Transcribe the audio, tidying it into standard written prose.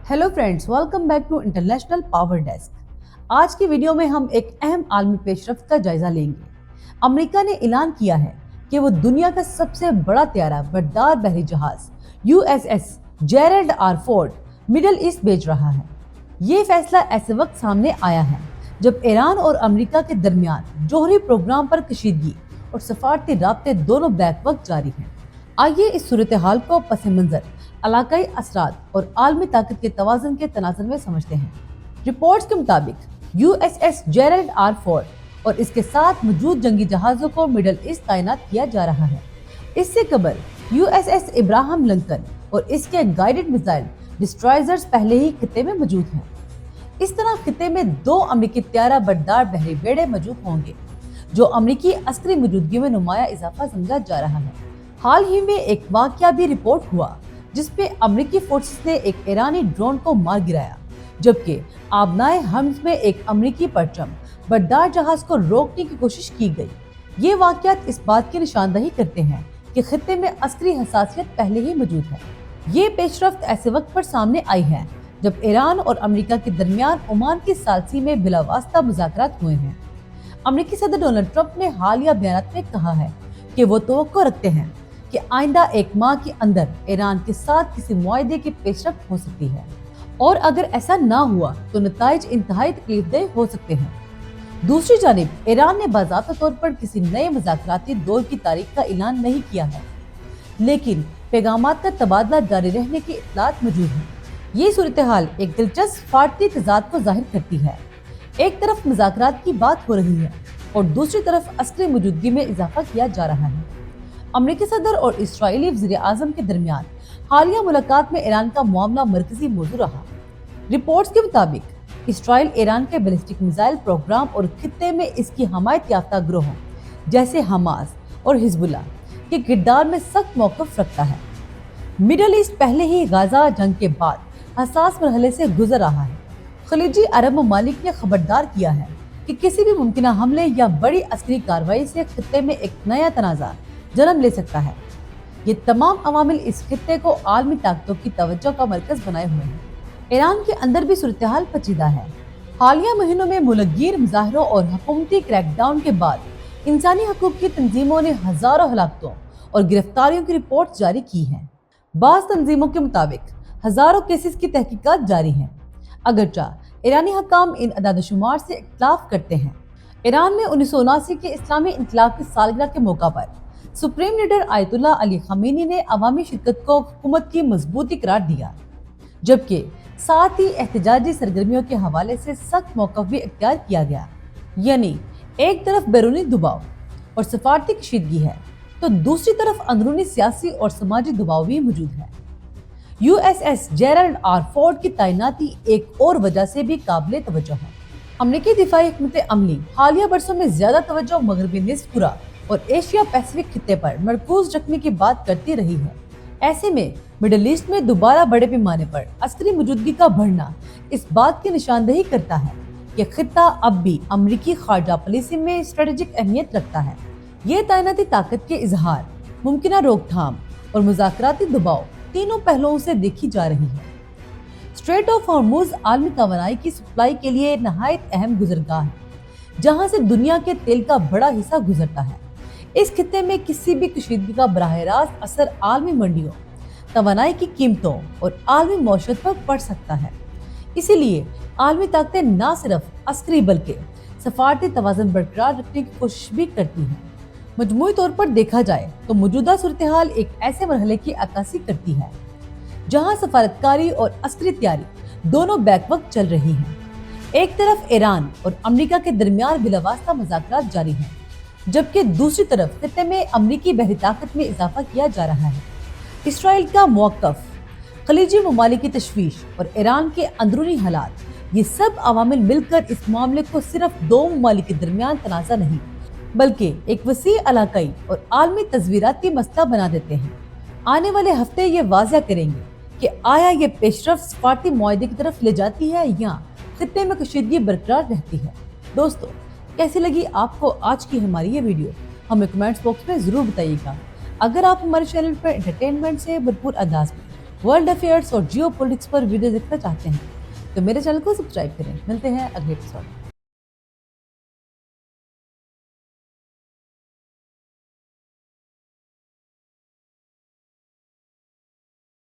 Hello friends, welcome back to international power desk. आज की video में हम एक अहम आलमी पेशरफ्त का जायजा लेंगे। अमेरिका ने ऐलान किया है कि वो दुनिया का सबसे बड़ा त्यारा बर्दार बहरी जहाज USS Gerald R Ford middle east भेज रहा है। ये फैसला ऐसे वक्त सामने आया है जब ईरान और अमेरिका के दरमियान जौहरी प्रोग्राम पर कशीदगी और सफारती राब्ते दोनों बैक वक्त जारी हैं। आइए इस सूरत हाल को पस मंजर, इलाकाई असरात और आलमी ताकत के तवाज़ुन के तनाज़ुर में समझते हैं। रिपोर्ट्स के मुताबिक USS जेरल्ड आर फोर्ड और इसके साथ मौजूद जंगी जहाज़ों को मिडल ईस्ट तैनात किया जा रहा है। इससे कबल USS इब्राहिम लिंकन और इसके गाइडेड मिसाइल डिस्ट्रॉयर्स पहले ही खिते में मौजूद हैं। इस तरह खिते में 2 अमरीकी त्यारा बर्दार बहरी बेड़े मौजूद होंगे, जो अमरीकी अस्करी मौजूदगी में नुमाया इजाफा समझा जा रहा है। हाल ही में एक वाकया भी रिपोर्ट हुआ जिसपे अमरीकी फोर्सेस ने एक ईरानी ड्रोन को मार गिराया, जबकि आबनाए हम्स में एक अमरीकी परचम बर्दार जहाज को रोकने की कोशिश की गई। ये वाकयात इस बात की निशानदही करते हैं कि खित्ते में अस्करी हसासियत पहले ही मौजूद है। ये पेशरफ्त ऐसे वक्त पर सामने आई है जब ईरान और अमेरिका के दरमियान ओमान की सालसी में बिलावास्ता मुज़ाकरात हुए हैं। अमेरिकी सदर डोनाल्ड ट्रंप ने हालिया बयानात में कहा है कि वो तवक्को रखते हैं कि आइंदा एक माह के अंदर ईरान के साथ किसी मुआहदे की पेशरफ्त हो सकती है, और अगर ऐसा ना हुआ तो नताइज इंतहाई तकलीफदेह हो सकते हैं। दूसरी जानिब ईरान ने बाज़ाब्ता तौर पर किसी नए मुज़ाकराती दौर की तारीख का ऐलान नहीं किया है, लेकिन पैगामात का तबादला जारी रहने की इत्तलात मौजूद है। ये सूरत हाल एक दिलचस्प सफारती तजाद को जाहिर करती है। एक तरफ मुज़ाकरात की बात हो रही है और दूसरी तरफ अस्करी मौजूदगी में इजाफा किया जा रहा है। अमेरिकी सदर और इस्राएली वज़ीर आज़म के दरमियान हालिया मुलाकात में ईरान का मामला मरकजी मौजू रहा। रिपोर्ट्स के मुताबिक इसराइल ईरान के बैलिस्टिक मिसाइल प्रोग्राम और खित्ते में इसकी हमायत याफ्ता ग्रोहों जैसे हमास और हिजबुल्लाह के किरदार में सख्त मौक़िफ़ रखता है। मिडल ईस्ट पहले ही गाजा जंग के बाद हसास मरहले से गुजर रहा है। खलीजी अरब ममालिक ने खबरदार किया है कि किसी भी मुमकिना हमले या बड़ी अस्करी कार्रवाई से खित्ते में एक नया तनाज़ा जन्म ले सकता है। ये तमाम अवामिल इस खित्ते को आलमी ताकतों की तवज्जो का मरकज बनाए हुए हैं। ईरान के अंदर भी सूरत हाल पेचीदा है। हालिया महीनों में मुलग्गिर मुजाहरों और हुकूमती क्रैकडाउन के बाद इंसानी हकूक की तंजीमों ने हजारों हलाकतों और गिरफ्तारियों की रिपोर्ट जारी की हैं। बाज़ तंजीमों के मुताबिक हजारों केसेस की तहकीकात जारी हैं, अगरचा ईरानी हकाम इन अदाद-ओ-शुमार से इख्तिलाफ करते हैं। ईरान में 1979 के इस्लामी इनकलाब की सालगिरह के मौका पर supreme leader Ayatollah Ali Khomeini ने अवामी शिरकत को हुकूमत की मजबूती करार दिया, जबकि साथ ही एहतजाजी सरगर्मियों के हवाले से सख्त मौक़िफ़ भी इख्तियार किया गया। यानी एक तरफ बैरूनी दबाव और सफारती कशीदगी है, तो दूसरी तरफ अंदरूनी सियासी और समाजी दबाव भी मौजूद है। USS जेरल्ड आर फोर्ड की तैनाती एक और वजह से भी काबिल तवज्जो है। अमरीकी दिफाई हिकमत अमली हालिया बरसों में ज्यादा तवज्जो मगरबी निस्फ कुरा और एशिया पैसिफिक खित्ते पर मरकूज रखने की बात करती रही है। ऐसे में मिडिल ईस्ट में दोबारा बड़े पैमाने पर अस्करी मौजूदगी का बढ़ना इस बात की निशानदही करता है कि खित्ता अब भी अमरीकी खारजा पॉलिसी में स्ट्रेटेजिक अहमियत रखता है। ये तैनाती ताकत के इजहार, मुमकिना रोकथाम और मुज़ाकराती दबाव तीनों पहलुओं से देखी जा रही है। स्ट्रेट ऑफ हॉर्मुज़ आलमी तवानाई की सप्लाई के लिए नहायत अहम गुजरगाह है, जहां से दुनिया के तेल का बड़ा हिस्सा गुजरता है। इस खित्ते में किसी भी कशीदगी का बराह रास्त असर आलमी मंडियों, तवानाई की कीमतों और आलमी मौशत पर पड़ सकता है। इसीलिए आलमी ताकतें न सिर्फ अस्करी बल्कि सफारती तवाज़ुन बरकरार रखने की कोशिश भी करती हैं। मजमूई तौर पर देखा जाए तो मौजूदा सूरत हाल एक ऐसे मरहले की अक्कासी करती है जहां सफारतकारी और अस्करी तैयारी दोनों बैक वक्त चल रही हैं। एक तरफ ईरान और अमेरिका के दरमियान बिलावास्ता मुज़ाकरात जारी हैं, जबकि दूसरी तरफ खित्ते में अमरीकी बहरी ताकत में इजाफा किया जा रहा है। इसराइल का मौक़िफ़, खलीजी ममालिक की तशवीश और ईरान के अंदरूनी हालात, ये सब अवामिल मिलकर इस मामले को सिर्फ 2 ममालिक के दरमियान तनाज़ा नहीं बल्कि एक वसी इलाकाई और आलमी तस्वीराती मसला बना देते हैं। आने वाले हफ्ते ये वाज़ह करेंगे कि आया ये पेशरफ्त सफारती मुआहदे की तरफ ले जाती है या खित्ते में कशीदगी बरकरार रहती है। दोस्तों, कैसी लगी आपको आज की हमारी ये वीडियो? हमें कमेंट्स बॉक्स में ज़रूर बताइएगा। अगर आप हमारे चैनल पर एंटरटेनमेंट से भरपूर अंदाज में वर्ल्ड अफेयर्स और जियो पॉलिटिक्स पर वीडियो देखना चाहते हैं तो मेरे चैनल को सब्सक्राइब करें। मिलते हैं अगले एपिसोड में।